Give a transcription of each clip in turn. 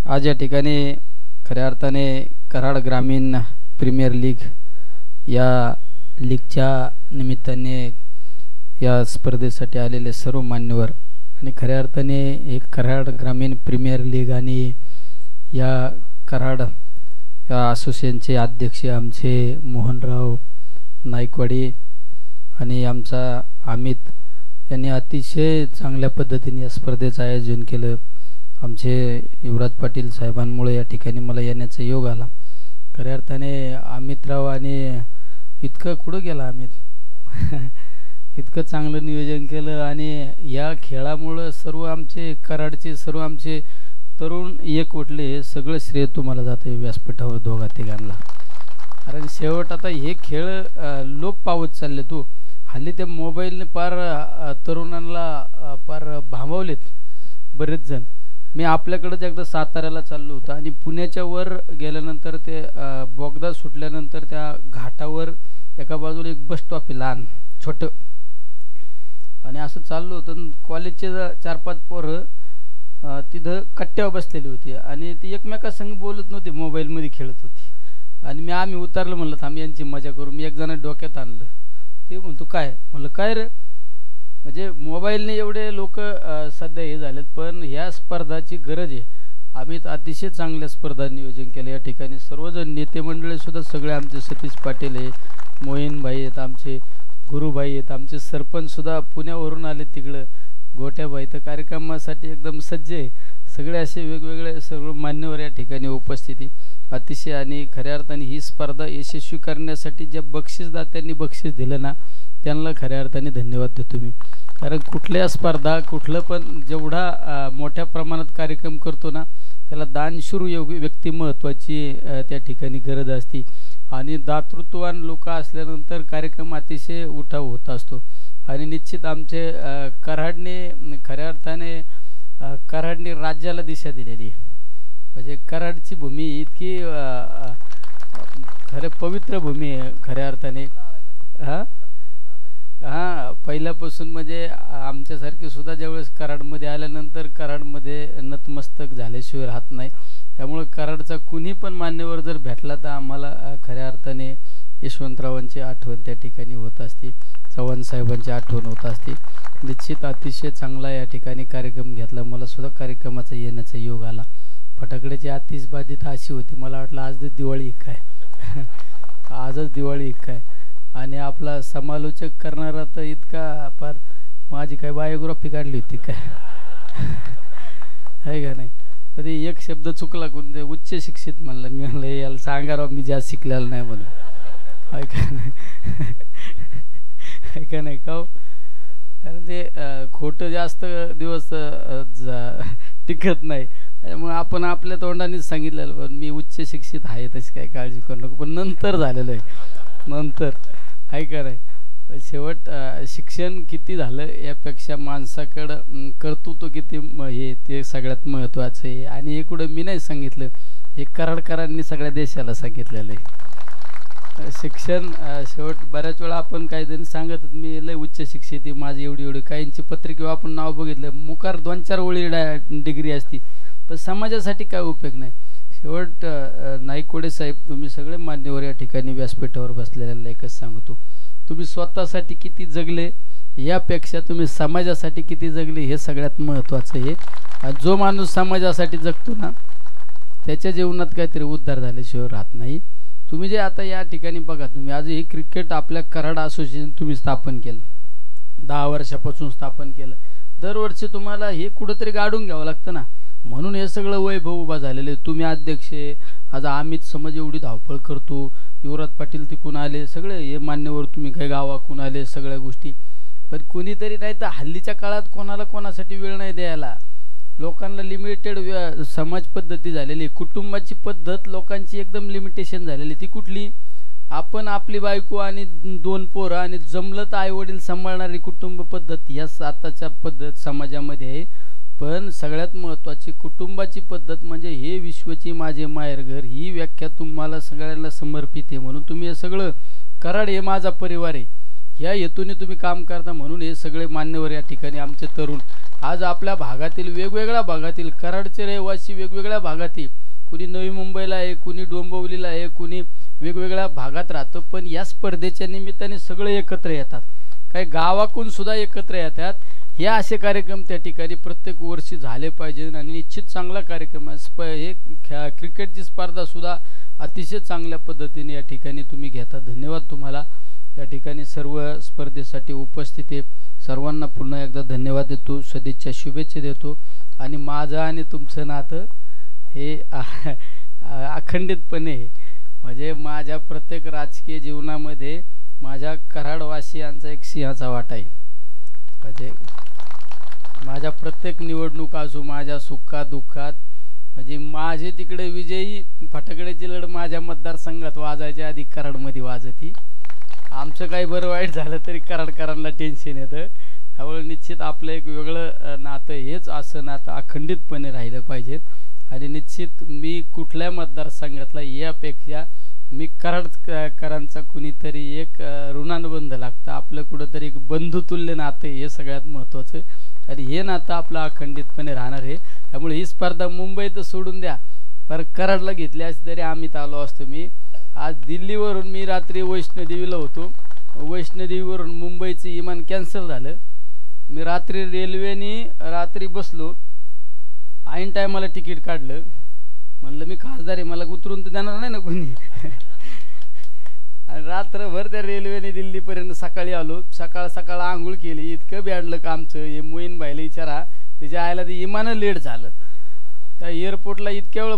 आज या ठिकाणी खऱ्या अर्थाने कराड ग्रामीण प्रीमियर लीग या लीगच्या निमित्ताने या स्पर्धेसाठी आलेले सर्व मान्यवर आणि खऱ्या अर्थाने एक कराड ग्रामीण प्रीमियर लीग आणि या कराड या असोसिएशनचे अध्यक्ष आमचे मोहनराव नाईकवाडी आणि आमचा अमित यांनी अतिशय चांगल्या पद्धतीने या स्पर्धेचं आयोजन केलं। आमचे युवराज पाटील साहेबांमुळे या ठिकाणी मला येण्याचा योग आला। खऱ्या अर्थाने अमितराव आणि इतकं कुठं गेला अमित इतकं चांगलं नियोजन केलं आणि या खेळामुळे सर्व आमचे कराडचे सर्व आमचे तरुण एकवटले। सगळं श्रेय तुम्हाला जाते व्यासपीठावर दोघा तिघांना। कारण शेवट आता हे खेळ लोप पावत चालले। तू हल्ली त्या मोबाईलने पार तरुणांना पार भांबवलेत बरेच जण। मी आपल्याकडेच एकदा साताऱ्याला चाललो होतो आणि पुण्याच्या वर गेल्यानंतर ते बोगदा सुटल्यानंतर त्या घाटावर एका बाजूला एक बस स्टॉप आहे लहान छोटं आणि असं चाललो होतो। कॉलेजचे 4-5 पोरं तिथं कट्ट्यावर बसलेली होती आणि ती एकमेकांसंग बोलत नव्हती, मोबाईलमध्ये खेळत होती आणि आम्ही उतरलं म्हणलं थांब यांची मजा करू। मी एक जण डोक्यात आणलं, ते म्हणतो काय, म्हणलं काय रे, म्हणजे मोबाईलने एवढे लोक सध्या हे झालेत पण ह्या स्पर्धाची गरज आहे। आम्ही अतिशय चांगल्या स्पर्धा नियोजन केलं। या ठिकाणी सर्वजण नेते मंडळी सुद्धा सगळे आमचे सतीश पाटील आहे, मोहीन भाई आहेत, आमचे गुरुभाई आहेत, आमचे सरपंच सुद्धा पुण्यावरून आले तिकडं गोट्याबाई। तर कार्यक्रमासाठी एकदम सज्ज आहे। सगळे असे वेगवेगळे सर्व मान्यवर या ठिकाणी उपस्थिती अतिशय। आणि खऱ्या अर्थाने ही स्पर्धा यशस्वी करण्यासाठी ज्या बक्षीसदात्यांनी बक्षीस दिलं ना त्यांना खऱ्या अर्थाने धन्यवाद देतो मी। कारण कुठल्या स्पर्धा कुठलं पण जेवढा मोठ्या प्रमाणात कार्यक्रम करतो ना त्याला दानशूर व्यक्ती महत्त्वाची त्या ठिकाणी गरज असते आणि दातृत्ववान लोक असल्यानंतर कार्यक्रम अतिशय उठाव होत असतो। आणि निश्चित आमचे कराडने खऱ्या अर्थाने कराडने राज्याला दिशा दिलेली आहे। म्हणजे कराडची भूमी इतकी खरं पवित्र भूमी आहे खऱ्या अर्थाने। हां पहिल्यापासून म्हणजे आमच्यासारखे सुद्धा ज्यावेळेस कराडमध्ये आल्यानंतर कराडमध्ये नतमस्तक झाल्याशिवाय राहत नाही। त्यामुळे कराडचा कुणी पण मान्यवर जर भेटला तर आम्हाला खऱ्या अर्थाने यशवंतरावांची आठवण त्या ठिकाणी होत असते, चव्हाण साहेबांची आठवण होत असते। निश्चित अतिशय चांगला या ठिकाणी कार्यक्रम घेतला। मला सुद्धा कार्यक्रमाचा येण्याचा योग आला। फटाकड्याची आतिषबाजी अशी होती, मला वाटलं आजच दिवाळी काय आजच दिवाळी काय। आणि आपला समालोचक करणारा तर इतका पार माझी काय बायोग्राफी काढली होती काय आहे का नाही। कधी एक शब्द चुकला कोणते उच्च शिक्षित म्हणलं, मी म्हणलं याला सांगा राव मी जास्त शिकलेलं नाही म्हणून आहे का नाही आहे का नाही का। कारण ते खोटं जास्त दिवस टिकत नाही। त्यामुळे आपण आपल्या तोंडानेच सांगितलेलं पण मी उच्च शिक्षित आहे तशी काय काळजी करू नको, पण नंतर झालेलं आहे नंतर आहे का नाही। शेवट शिक्षण किती झालं यापेक्षा माणसाकडं कर्तृत्व किती हे ते सगळ्यात महत्त्वाचं आहे। आणि हे कुठं मी नाही सांगितलं, हे कराडकरांनी सगळ्या देशाला सांगितलेलं आहे। शिक्षण शेवट बऱ्याच वेळा आपण काही जण सांगत मी लय उच्च शिक्षित आहे माझी एवढी काहींची पत्रिकेवर आपण नाव बघितलं मुखार 2-4 ओळी डिग्री असती पण समाजासाठी काय उपयोग नाही। शेवट नाईकवाडे साहेब तुम्ही सगळे मान्यवर या ठिकाणी व्यासपीठावर बसलेल्यांना एकच सांगतो, तुम्ही स्वतःसाठी किती जगले यापेक्षा तुम्ही समाजासाठी किती जगले हे सगळ्यात महत्त्वाचं आहे। आणि जो माणूस समाजासाठी जगतो ना त्याच्या जीवनात काहीतरी उद्धार झाल्याशिवाय राहत नाही। तुम्ही जे आता या ठिकाणी बघा, तुम्ही आज हे क्रिकेट आपल्या कराड असोसिएशन तुम्ही स्थापन केलं, 10 वर्षापासून स्थापन केलं। दरवर्षी तुम्हाला हे कुठंतरी गाडून घ्यावं लागतं ना, म्हणून हे सगळं वैभव उभा झालेले। तुम्ही अध्यक्ष, आज अमित समाज एवढी धावपळ करतो, युवराज पाटील तिकून आले, सगळे हे मान्यवर तुम्ही काही गावाकून आले सगळ्या गोष्टी। पण कोणीतरी नाही तर हल्लीच्या काळात कोणाला कोणासाठी वेळ नाही द्यायला। लोकांना लिमिटेड समाज पद्धती झालेली, कुटुंबाची पद्धत लोकांची एकदम लिमिटेशन झालेली। ती कुठली, आपण आपली बायको आणि 2 पोरं आणि जमलं तर आईवडील सांभाळणारी कुटुंब पद्धत या आताच्या पद्धत समाजामध्ये आहे। पण सगळ्यात महत्त्वाची कुटुंबाची पद्धत म्हणजे हे विश्वची माझे माहेरघर ही व्याख्या तुम्हाला सगळ्यांना समर्पित आहे। म्हणून तुम्ही हे सगळं कराड हे माझा परिवार आहे या हेतूने तुम्ही काम करता। म्हणून हे सगळे मान्यवर या ठिकाणी आमचे तरुण आज आपल्या भागातील वेगवेगळ्या भागातील कराडचे रहिवासी वेगवेगळ्या भागातील कुणी नवी मुंबईला आहे, कुणी डोंबिवलीला आहे, कुणी वेगवेगळ्या भागात राहतं, पण या स्पर्धेच्या निमित्ताने सगळे एकत्र येतात, काही गावातून सुद्धा एकत्र येतात. हे असे कार्यक्रम त्या ठिकाणी प्रत्येक वर्षी झाले पाहिजे आणि निश्चित चांगला कार्यक्रम आहे. हे क्रिकेटची स्पर्धा सुद्धा अतिशय चांगल्या पद्धतीने या ठिकाणी तुम्ही घेता. धन्यवाद तुम्हाला. या ठिकाणी सर्व स्पर्धेसाठी उपस्थित सर्वांना पुन्हा एकदा धन्यवाद देतो, सदिच्छा शुभेच्छा देतो. आणि माझं आणि तुमचं नातं हे अखंडितपणे म्हणजे माझ्या प्रत्येक राजकीय जीवनामध्ये माझ्या कराडवासियांचा एक सिंहाचा वाटा आहे. म्हणजे माझ्या प्रत्येक निवडणूक असो, माझ्या सुखात दुःखात, म्हणजे माझे तिकडे विजयी फटाकड्याची लढ माझ्या मतदारसंघात वाजायच्या आधी कराडमध्ये वाजती. आमचं काही बरं वाईट झालं तरी कराडकरांना टेन्शन येतं. त्यामुळे निश्चित आपलं एक वेगळं नातं हेच असं नातं अखंडितपणे राहिलं पाहिजे. आणि निश्चित मी कुठल्या मतदारसंघातला यापेक्षा मी कराडकरांचा कुणीतरी एक ऋणानुबंध लागतं, आपलं कुठंतरी एक बंधुतुल्य नातं हे सगळ्यात महत्त्वाचं. आणि हे नातं आपलं अखंडितपणे राहणार आहे. त्यामुळे ही स्पर्धा मुंबईत सोडून द्या, पर कराडला घेतली असती तरी आम्ही आलो असतो. मी आज दिल्लीवरून मी रात्री वैष्णोदेवीला होतो, वैष्णोदेवीवरून मुंबईचं विमान कॅन्सल झालं. मी रात्री रेल्वेने रात्री बसलो, ऐन टायमाला तिकीट काढलं. म्हणलं मी खासदार आहे, मला उतरून तर देणार नाही ना कोणी. आणि रात्रभर त्या रेल्वेने दिल्लीपर्यंत सकाळी आलो. सकाळ आंघोळ केली. इतकं बॅडलं का आमचं, हे मोईन भाईला विचारा, त्याच्या आयला ते विमानं लेट झालं. त्या एअरपोर्टला इतक्या वेळ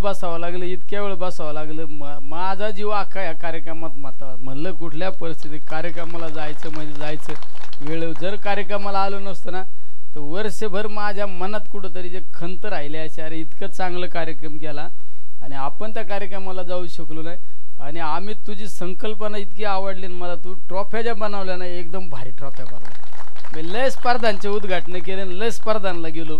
बसावं लागलं. माझा जीव अख्खा या कार्यक्रमात माता. म्हणलं कुठल्या परिस्थितीत कार्यक्रमाला जायचं म्हणजे जायचं. वेळ जर कार्यक्रमाला आलो नसतं ना तर वर्षभर माझ्या मनात कुठंतरी जे खंत राहिले असे, अरे इतकं चांगलं कार्यक्रम केला आणि आपण त्या कार्यक्रमाला जाऊ शकलो नाही. आणि आम्ही तुझी संकल्पना इतकी आवडली, मला तू ट्रॉफ्या ज्या बनवल्या ना एकदम भारी ट्रॉफ्या बनवल्या. मी लय स्पर्धांचे उद्घाटन केले, लय स्पर्धांना गेलो,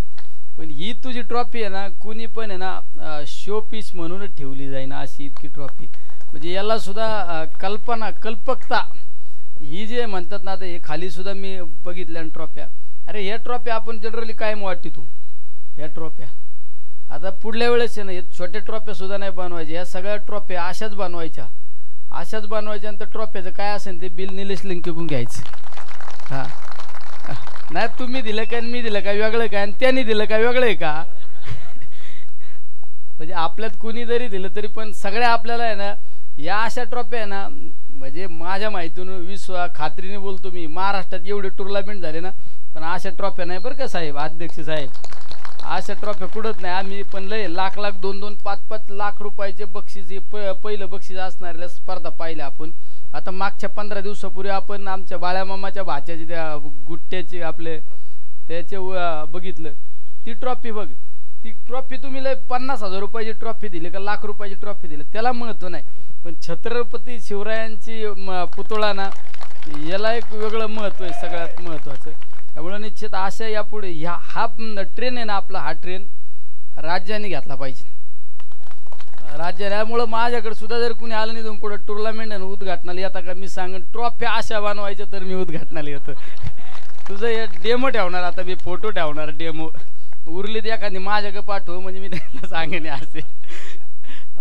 पण ही तुझी ट्रॉफी आहे ना कुणी पण आहे ना शो पीस म्हणूनच ठेवली जाईना अशी इतकी ट्रॉफी. म्हणजे याला सुद्धा कल्पकता ही जे म्हणतात ना, आता हे खाली सुद्धा मी बघितल्या ट्रॉफ्या. अरे ह्या ट्रॉफ्या आपण जनरली कायम वाटते तू ह्या ट्रॉफ्या. आता पुढल्या वेळेस आहे ना हे छोट्या ट्रॉफ्या सुद्धा नाही बनवायच्या, ह्या सगळ्या ट्रॉफ्या अशाच बनवायच्या. नंतर ट्रॉफ्याचं काय असेल ते बिल निलेश लिंकेकडून घ्यायचं. हां नाही तुम्ही दिलं काय मी दिलं काय वेगळं काय आणि त्यांनी दिलं काय वेगळं आहे का. म्हणजे आपल्यात कुणी जरी दिलं तरी पण सगळ्या आपल्याला आहे ना या अशा ट्रॉफ्या आहे ना, म्हणजे माझ्या माहितीनं खात्रीने बोलतो मी, महाराष्ट्रात एवढे टुर्नामेंट झाले ना पण अशा ट्रॉफ्या नाही बरं का साहेब, अध्यक्ष साहेब. अशा ट्रॉफ्या कुठत नाही. आम्ही पण लय लाख 2-2, 5-5 लाख रुपयाचे बक्षीस पहिलं बक्षीस असणाऱ्या स्पर्धा पाहिल्या आपण. आता मागच्या 15 दिवसापूर्वी आपण आमच्या बाळ्यामामाच्या भाच्याची त्या गुट्ट्याची आपले त्याचे बघितलं. ती ट्रॉफी बघ, ती ट्रॉफी तुम्ही लय 50,000 रुपयाची ट्रॉफी दिली का लाख रुपयाची ट्रॉफी दिली त्याला महत्त्व नाही, पण छत्रपती शिवरायांची पुतळा ना याला एक वेगळं महत्त्व आहे, सगळ्यात महत्त्वाचं. त्यामुळे निश्चित अशा यापुढे हा ट्रेन आहे ना आपला, हा ट्रेन राज्याने घेतला पाहिजे. राज्यामुळं माझ्याकडे सुद्धा जर कुणी आलं नाही पुढे टुर्नामेंट आहे उद्घाटनाला येता का, मी सांगेन ट्रॉफ्या अशा बनवायच्या तर मी उद्घाटनाला येतो. तुझं हे डेमो ठेवणार, आता मी फोटो ठेवणार डेमो, उरलीत एखादी माझ्याकडे पाठव म्हणजे मी त्यांना सांगेन असे.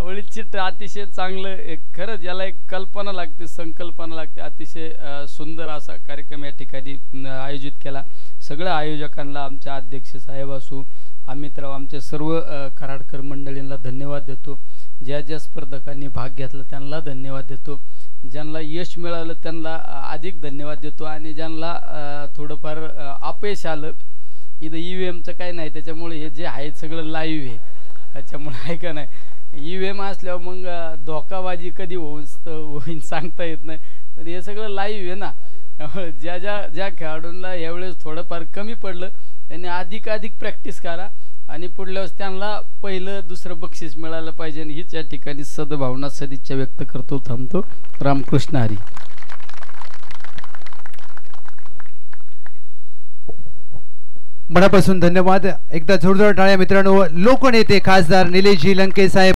निश्चित अतिशय चांगलं खरंच याला एक कल्पना लागते, संकल्पना लागते. अतिशय सुंदर असा कार्यक्रम या ठिकाणी आयोजित केला. सगळ्या आयोजकांना, आमच्या अध्यक्ष साहेब असू, अमितराव, आमच्या सर्व कराडकर मंडळींना धन्यवाद देतो. ज्या ज्या स्पर्धकांनी भाग घेतला त्यांना धन्यवाद देतो. ज्यांना यश मिळालं त्यांना अधिक धन्यवाद देतो. आणि ज्यांना थोडंफार अपयश आलं, इथं EVMचं काही नाही, त्याच्यामुळे हे जे आहे सगळं लाईव्ह आहे. त्याच्यामुळे आहे का नाही, EVM असल्यावर मग धोकाबाजी कधी होईन सांगता येत नाही, पण हे सगळं लाईव्ह आहे ना. ज्या खेळाडूंना यावेळेस थोडंफार कमी पडलं त्यांनी अधिक प्रॅक्टिस करा आणि पुढल्या वेळेस त्यांना पहिलं दुसरं बक्षीस मिळालं पाहिजे. आणि हीच या ठिकाणी सद्भावना सदिच्छा व्यक्त करतो. थांबतो. रामकृष्ण हरी. मनापासून धन्यवाद. एकदा जोरदार टाळ्या मित्रांनो. लोकनेते खासदार निलेशजी लंके साहेब